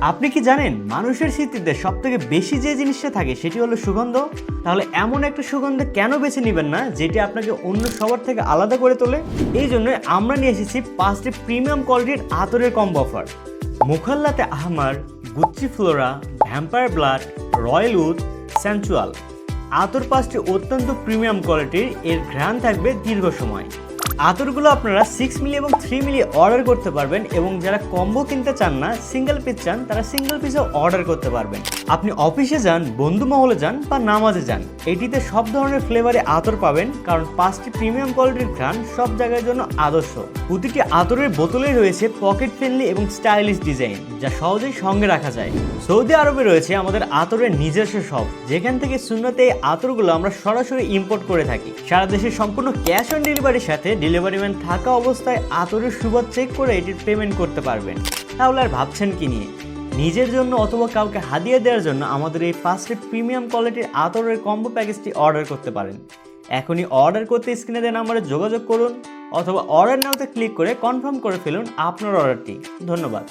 আপনি কি জানেন মানুষের স্মৃতিতে সবথেকে বেশি যে জিনিসটা থাকে সেটি হলো সুগন্ধ। তাহলে এমন একটা সুগন্ধ কেন বেছে নেবেন না যেটি আপনাকে অন্য সবার থেকে আলাদা করে তোলে? এই জন্য আমরা নিয়ে এসেছি 5টি প্রিমিয়াম কোয়ালিটির আতরের কম্বো অফার। মুখাল্লাতে আহমার, Gucci Flora, vampire blood, royal wood, sensual আতর 5টি অত্যন্ত প্রিমিয়াম কোয়ালিটির। এর ঘ্রাণ থাকবে দীর্ঘ সময়। আতরগুলো আপনারা 6 মিলি এবং 3 মিলি অর্ডার করতে পারবেন এবং যারা কম্বো কিনতে চান না, সিঙ্গেল পিস চান, তারা সিঙ্গেল পিসও অর্ডার করতে পারবেন। আপনি অফিসে যান, বন্ধু মহলে যান বা নামাজে যান, এটিতে সব ধরনের ফ্লেভারে আতর পাবেন, কারণ 5টি প্রিমিয়াম কোয়ালিটির ঘ্রাণ সব জায়গার জন্য আদর্শ। প্রতিটি আতরের বোতলে রয়েছে পকেট ফ্রেন্ডলি এবং স্টাইলিশ ডিজাইন, যা সহজেই সঙ্গে রাখা যায়। সৌদি আরবে রয়েছে আমাদের আতরের নিজস্ব শপ, যেখান থেকে সুন্নতে এই আতরগুলো আমরা সরাসরি ইম্পোর্ট করে থাকি। সারা দেশে সম্পূর্ণ ক্যাশ অন ডেলিভারির সাথে ডেলিভারি ম্যান থাকা অবস্থায় আতরের সুবাদ চেক করে এটির পেমেন্ট করতে পারবেন। তাহলে আর ভাবছেন কি নিয়ে? নিজের জন্য অথবা কাউকে হাদিয়া দেওয়ার জন্য আমাদের এই 5টি প্রিমিয়াম কোয়ালিটির আতরের কম্বো প্যাকেজটি অর্ডার করতে পারেন। এখনই অর্ডার করতে স্ক্রিনে দেওয়া নাম্বারে যোগাযোগ করুন অথবা অর্ডার নাওতে ক্লিক করে কনফার্ম করে ফেলুন আপনার অর্ডারটি। ধন্যবাদ।